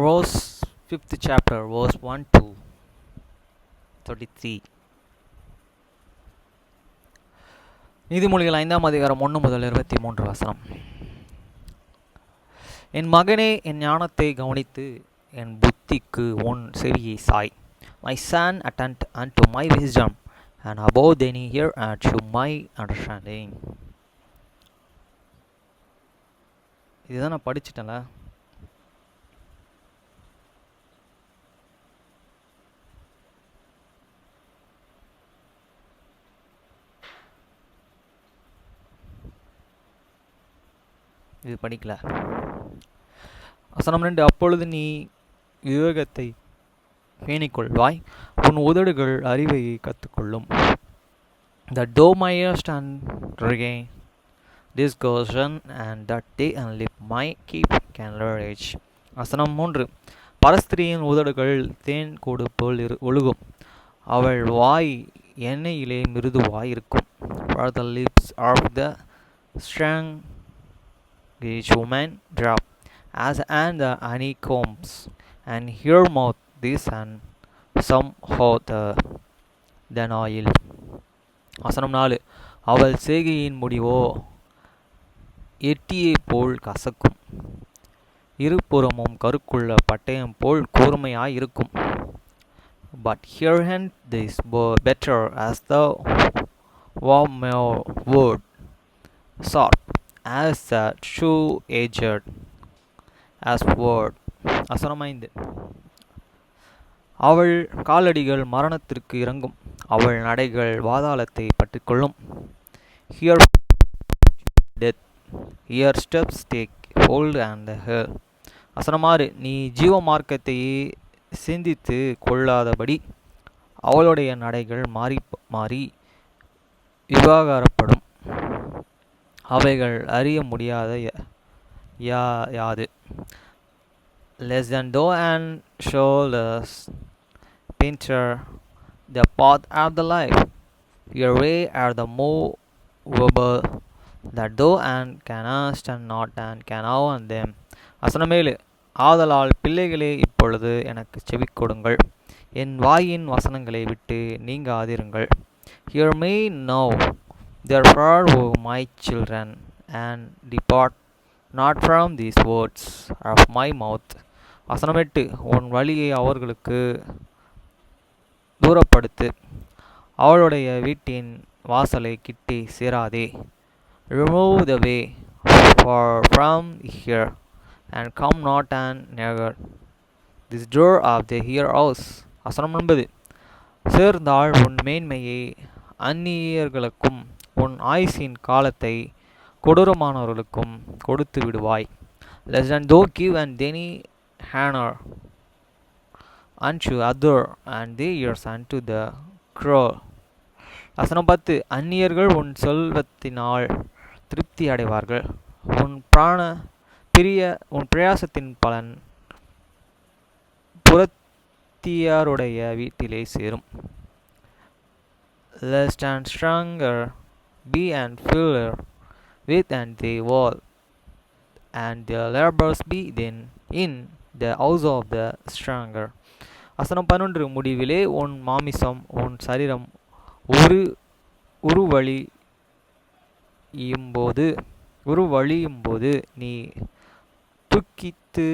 verse 5th chapter, verse 1 to 33. நீதிமொழிகள் 5ஆம் அதிகாரம் 1 முதல் 23 வசனம். என் மகனே, என் ஞானத்தை கவனித்து என் புத்திக்கு உன் செவியை Sai. My son, attend unto my wisdom, and above thine hear unto my understanding. இதுதான் நான் படிச்சிட்டேன்ல. இது படிக்கல. வசனம் 2. அப்பொழுது நீ விவேகத்தை பேணிக்கொள்வாய், உன் உதடுகள் அறிவை கற்றுக்கொள்ளும். That thou mayest regain discussion, and that they and lip might keep knowledge. வசனம் 3. பரஸ்திரியின் உதடுகள் தேன் கூடு போல் ஒழுகும், அவள் வாய் எண்ணெயிலே மிருதுவாய் இருக்கும். For the lips of the strong woman drop as and the honeycombs, and her mouth this and some hotter than oil. வசனம் 4. அவள் செய்கையின் முடிவோ எட்டியை போல் கசக்கும், இருபுறமும் கருக்குள்ள பட்டயம் போல் கூர்மையாயிருக்கும். But her hand is better as the wormwood, sharp as a two-edged sword. வசனம் 5. அவள் காலடிகள் மரணத்திற்கு இறங்கும், அவள் நடைகள் பாதாளத்தை பற்றிக்கொள்ளும். Her death, her steps take hold and hell. வசனம் 6. நீ ஜீவ மார்க்கத்தையே சிந்தித்து கொள்ளாதபடி அவளுடைய நடைகள் மாறி மாறி விவாகரப்படும், அவைகள் அறிய முடியாத யாது. Less than thou and shoulders painter the path of the life, your way are the movable, that thou and canst and not and can on them. வசனம் 7. ஆதலால் பிள்ளைகளே, இப்பொழுது எனக்கு செவி கொடுங்கள், என் வாயின் வசனங்களை விட்டு நீங்காதிருங்கள். Hear me now, therefore, O my children, and depart not from these words of my mouth. வசனம் 8. உன் வழியை அவர்களுக்கு தூரப்படுத்து, அவளுடைய வீட்டின் வாசலை கிட்டி சேராதே. Remove the way from here, and come not and near this door of the here house. வசனம் 9. சேர்ந்தாள் உன் மேன்மையை அந்நியர்களுக்கும் உன் ஆயுசின் காலத்தை கொடூரமானவர்களுக்கும் கொடுத்து விடுவாய். Less than thou give and any honor unto other, and their ears unto the cruel. வசனம் 10. அந்நியர்கள் உன் செல்வத்தினால் திருப்தி அடைவார்கள், உன் பிரயாசத்தின் பலன் புறத்தியாருடைய வீட்டிலே சேரும். Lest and stronger be and fuller with and they wall, and their labors be then in the house of the stronger. வசனம் 11. முடிவிலே உன் மாமிசம் உன் சரீரம் உருவழியும்போது நீ துக்கித்து,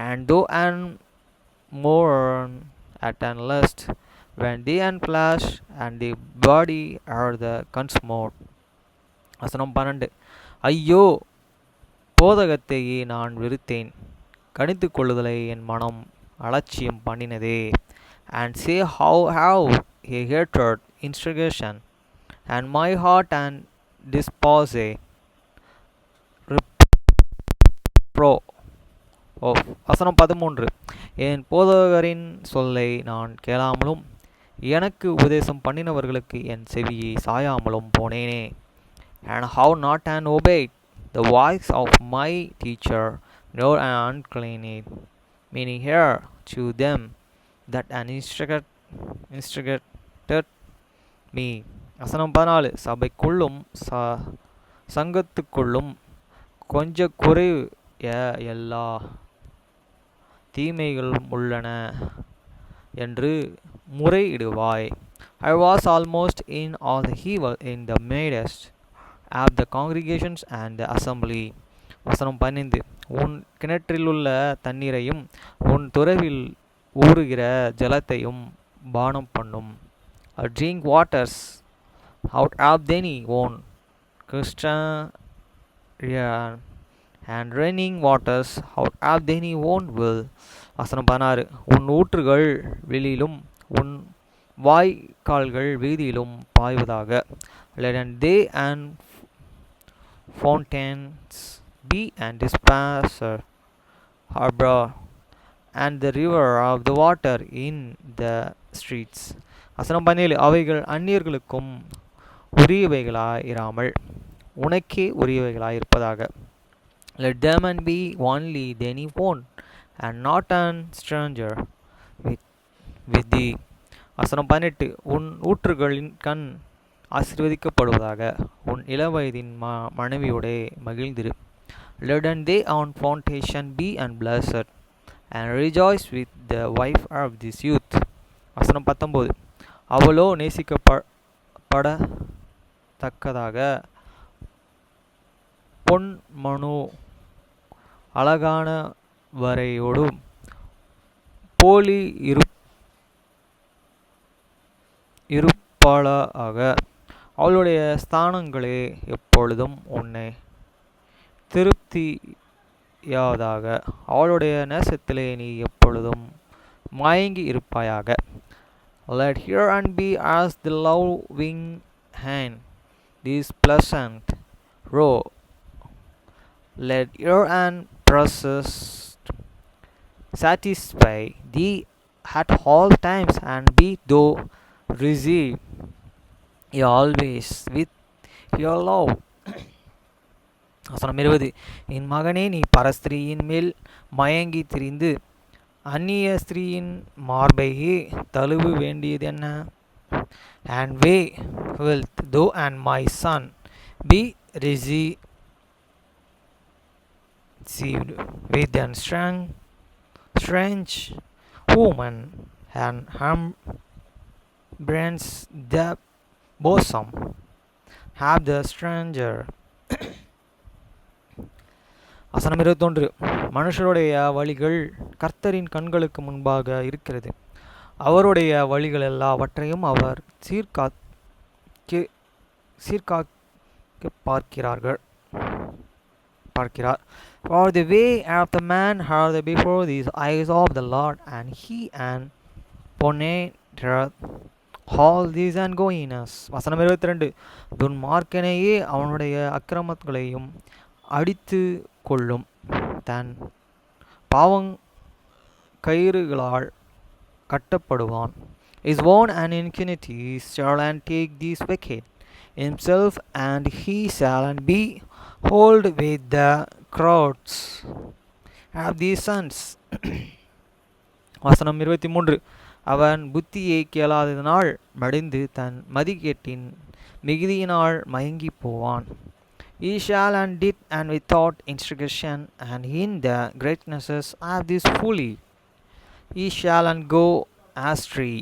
and thou and mourn at and lust, when they and flash and the body are the consumed. வசனம் 12. ஐயோ, போதகத்தையே நான் வெறுத்தேன், கணித்து கொள்ளுதலை என் மனம் அலட்சியம் பண்ணினதே. And say how have he hated instruction, and my heart and dispose repro. வசனம் 13. என் போதகரின் சொல்லை நான் கேளாமலும் எனக்கு உபதேசம் பண்ணினவர்களுக்கு என் செவியை சாயாமலும் போனேனே. And how not and obeyed the voice of my teacher, nor an unclean, meaning here to them that an instructed me. வசனம் 14. சபைக்குள்ளும் சங்கத்துக்குள்ளும் கொஞ்ச குறைய எல்லா தீமைகளும் உள்ளன என்று முறையிடுவாய். I was almost in all the evil in the midst of the congregations and the assembly. வசனம் 15. உன் கிணற்றிலுள்ள தண்ணீரையும் உன் துறவில் ஊறுகிற ஜலத்தையும் பானம் பண்ணும். Drink waters out of thine own cistern and running waters out of thine own well. வசனம் 16. உன் ஊற்றுகள் வெளியிலும் உன் வாய்க்கால்கள் வீதியிலும் பாய்வதாக. Let they and fountains be and disperser harbor and the river of the water in the streets. வசனம் 17. அவைகள் அந்நியர்களுக்கும் உரியவைகளாயிராமல் உனக்கே உரியவைகளாயிருப்பதாக. Let them and be only thine own and not an stranger with thee. வசனம் 18. உன் ஊற்றுகளின் கண் ஆசீர்வதிக்கப்படுவதாக. உன் இளவயதின் மனைவியோடே மகிழ்ந்திரு. Let and they on foundation be and blessed and rejoice with the wife of this youth. வசனம் 19. அவளோ நேசிக்கப்படத்தக்கதாக பொன் மனு அழகான வரையோடும் போலி இருப்பாளாக. அவளுடைய ஸ்தானங்களே எப்பொழுதும் உன்னை திருப்தியாவதாக. அவளுடைய நேசத்திலே நீ எப்பொழுதும் மயங்கி இருப்பாயாக. Let her and be as the loving hand, this pleasant row. Let your and process satisfy thee at all times and be thou receive always with your love. வசனம் 20. என் மகனே, நீ பரஸ்திரீயின் மேல் மயங்கி திரிந்து அந்நிய ஸ்திரீயின் மார்பையே தழுவு வேண்டியது என்ன? And we wilt thou and my son be received with an strange woman and embrace the bosom have the stranger. வசனம் 21. மனுஷருடைய வழிகள் கர்த்தரின் கண்களுக்கு முன்பாக இருக்கிறது. அவருடைய வழிகள் எல்லாவற்றையும் அவர் சீர்காக்க பார்க்கிறார். For the way of the man are before the eyes of the Lord, and he and penetreth all these and goings. வசனம் 22. துன்மார்க்கனையே அவனுடைய அக்கிரமங்களையும் அடித்து கொள்ளும். தன் பாவங் கயிறுகளால் கட்டப்படுவான். His own and iniquities shall and take these wicked himself, and he shall and be hold with the crowds of these sons. வசனம் 23. அவன் புத்தியை கேளாததினால் மடிந்து தன் மதிகேட்டின் மிகுதியினால் மயங்கி போவான். He shall and did and without instruction, and in the greatnesses of this folly he shall and go astray.